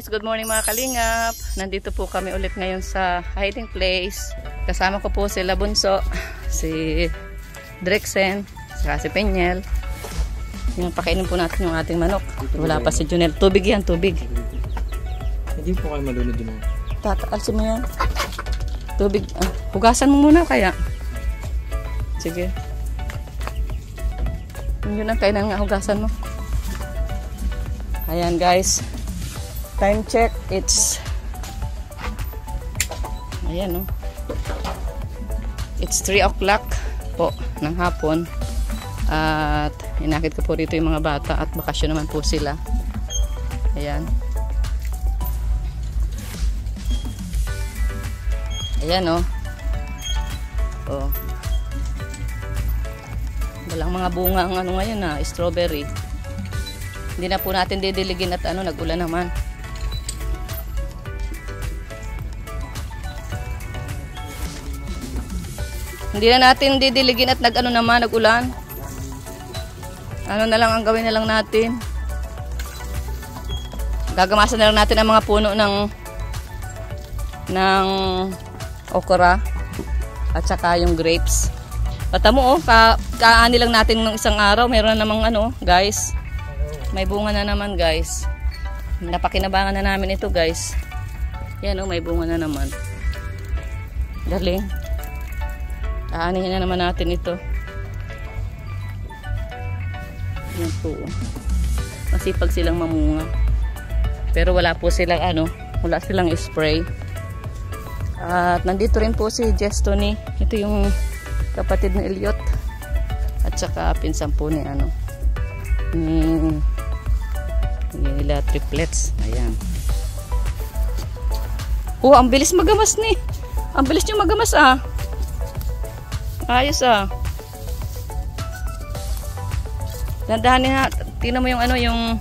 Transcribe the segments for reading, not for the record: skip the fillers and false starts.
guys, good morning mga kalingap. Nandito po kami ulit ngayon sa hiding place. Kasama ko po sila Bunso, si Drexen, saka si Penyel. Yung pakainin po natin yung ating manok. Wala pa si Junel. Tubig yan, tubig. Hindi po kayo malunod yun. Tataalsin mo yan. Tubig. Hugasan mo muna kaya. Sige. Yun ang kainan nga, hugasan mo. Ayan guys. Time check. It's ayan no. It's 3 o'clock po ng hapon. At inakit ko po dito yung mga bata at bakasyon naman po sila. Ayan. Ayan oh. Oh. Walang mga bunga ang ano ngayon na strawberry. Hindi na po natin didiligin at nag-ulan naman. Hindi na natin didiligin at nag-ulan. Ano na lang ang gawin na lang natin. Gagamasan na lang natin ang mga puno ng okra at saka yung grapes. Pata mo kaani lang natin ng isang araw, meron na namang guys. May bunga na naman guys. Napakinabangan na namin ito guys. Yan may bunga na naman. Darling. Aanihin na naman natin ito. Yan po. Masipag silang mamunga. Pero wala po silang wala silang spray. At nandito rin po si Jestony. Ito yung kapatid ni Elliot. At saka pinsan po ni nila triplets. Ayan. Ang bilis magamas ni. Ang bilis nyo magamas Ayos Dandahanin ha. Tingnan mo yung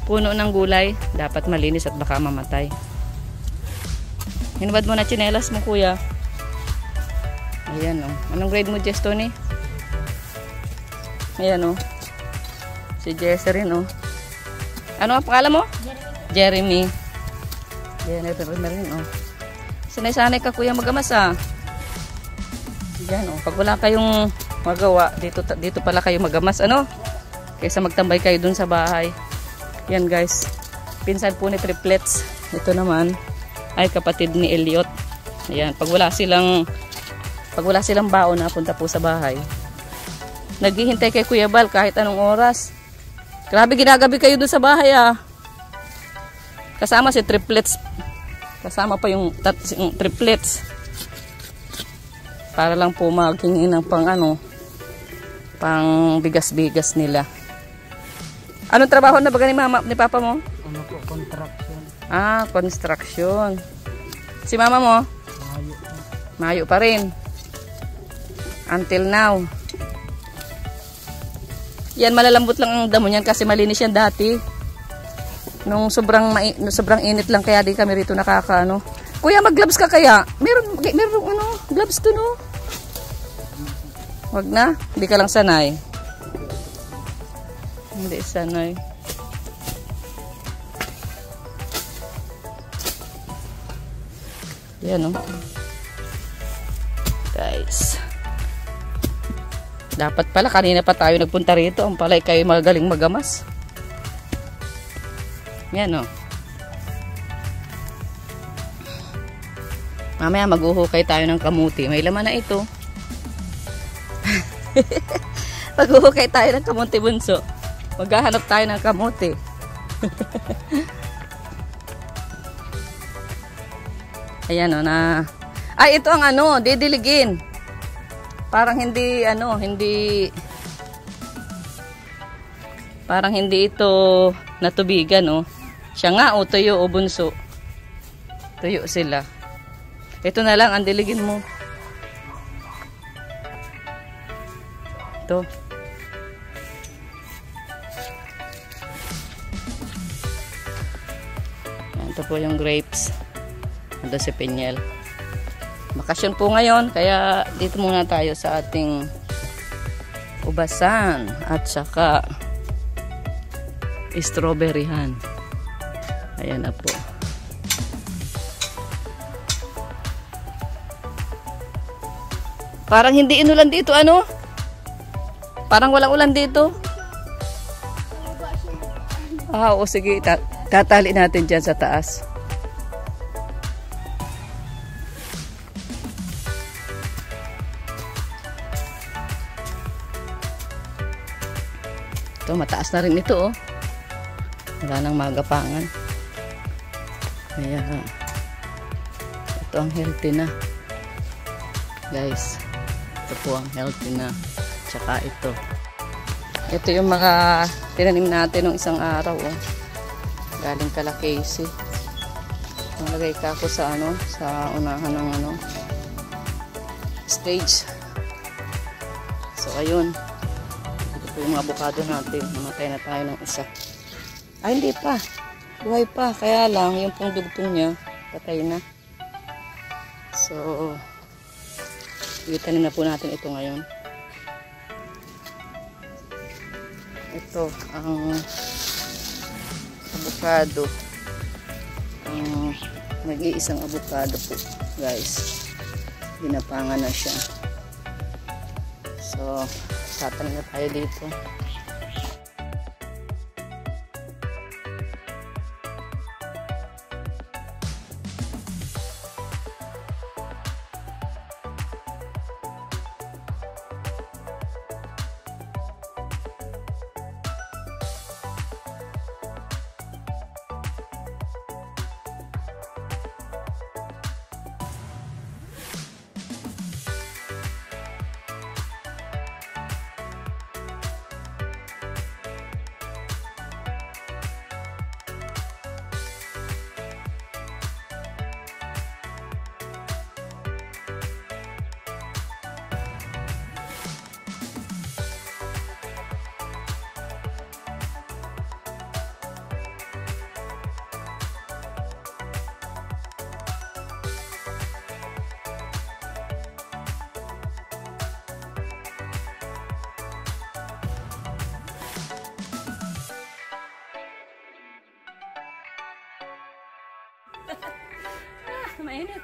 puno ng gulay. Dapat malinis at baka mamatay. Hinubad mo na tsinelas mo kuya. Ayan Anong grade mo Jestony? Ayan Si Jesse rin Ano ang pangalan mo? Jeremy. Ayan rin Sanay-sanay ka kuya magamas Yan pag wala kayong magawa, dito pala kayo magamas kaysa magtambay kayo dun sa bahay. Yan guys, pinsan po ni triplets. Ito naman ay kapatid ni Elliot. Ayan, pag wala silang baon na punta po sa bahay, naghihintay kay Kuya Bal kahit anong oras. Grabe ginagabi kayo dun sa bahay kasama si triplets, kasama pa yung triplets. Para lang po maghingi ng pang bigas-bigas nila. Anong trabaho na baga ni mama, ni papa mo? Construction. Construction. Si mama mo? Mayo pa rin. Until now. Yan, malalambot lang ang damo niyan kasi malinis yan dati. Nung sobrang init lang kaya di kami rito Kuya, mag-gloves ka kaya? Meron gloves to Wag na, hindi ka lang sanay. Hindi sanay. Yan Guys. Dapat pala kanina pa tayo nagpunta rito. Ang palay kayo magaling magamas. Yan Mamaya maghuhukay tayo ng kamuti. May laman na ito. Maghuhukay tayo ng kamuti Bunso. Maghahanap tayo ng kamuti. Ayan Ay, ito ang didiligin. Parang hindi ito natubigan Siya nga tuyo Bunso. Tuyo sila. Ito na lang ang diligin mo. Ito. Ito po yung grapes. Ito si Penyel. Bakasyon po ngayon, kaya dito muna tayo sa ating ubasan at saka strawberryhan. Ayan na po. Parang hindi inulan dito, ano? Parang walang ulan dito. Ah, o sige. Tatali natin dyan sa taas. Ito, mataas na rin ito, oh. Wala nang magapangan. Ayan. Ito ang healthy na. Guys, ito po ang healthy na. Tsaka ito. Ito yung mga tinanim natin ng isang araw, oh. Galing kala Casey. Nalagay ka ako sa ano, sa unahan ng ano, stage. So, ayun. Ito po yung mga avocado natin. Namatay na tayo ng isa. Ay, hindi pa. Buhay pa. Kaya lang, yung pong dugtong niya, patay na. So, itanim na po natin ito ngayon. Ito, ang avocado. Ang nag-iisang avocado po, guys. Ginapangan na siya. So, tatanim na tayo dito. Mainit.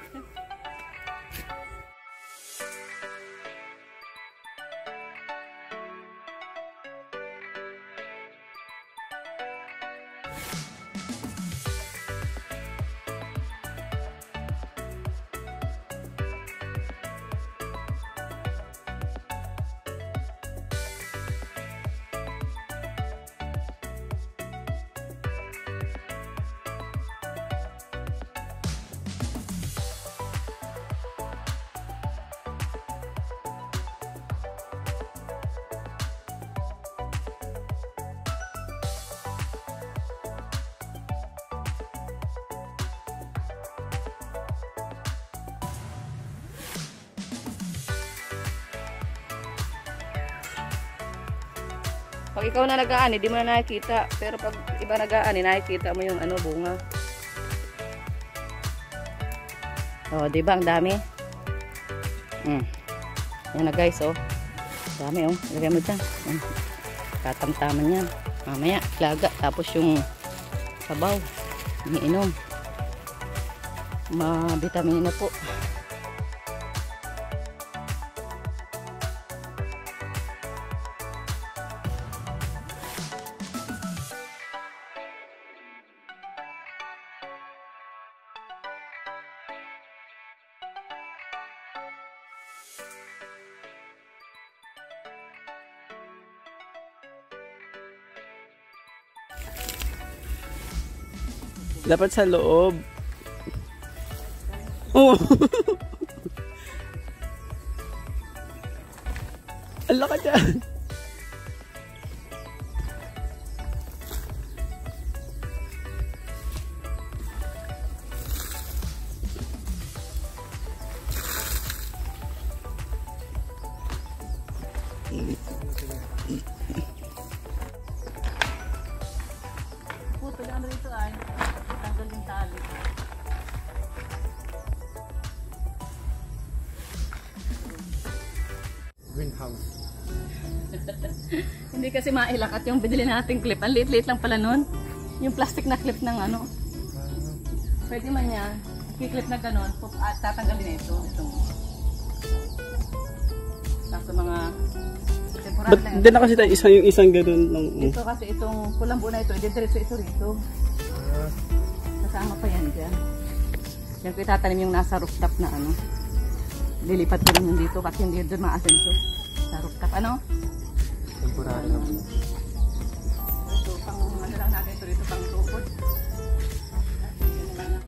Pag ikaw na nag-aani, di mo na nakikita. Pero pag iba nag-aani, nakikita mo yung ano, bunga. Oh, di ba? Ang dami. Yan na guys, oh. Dami, oh. Lagay mo dyan. Katamtaman yan. Mamaya, laga. Tapos yung sabaw. Iniinom. Ma-vitamina po. Dapat sa loob. Oh. Ala ka dyan. Puto lang rito ay. Tanggal yung tali. Greenhouse. Hindi kasi mailakat yung binili nating clip. Ang liit-liit lang pala nun. Yung plastic na clip ng ano. Pwede man yan. Kiklip na ganun, at tatanggalin ito. Itong sa mga temporary Ba't na hindi na kasi tayo isang ganun lang? Ito kasi itong pulang buo na ito, diretso ito rito. Kasama pa yan dyan. Yan ko itatanim yung nasa rooftop na ano. Lilipat ko rin yung dito kasi hindi doon maasenso. Sa rooftop, ano? Temporary lang. Ito, pang ano lang natin ito rito, pang tukod.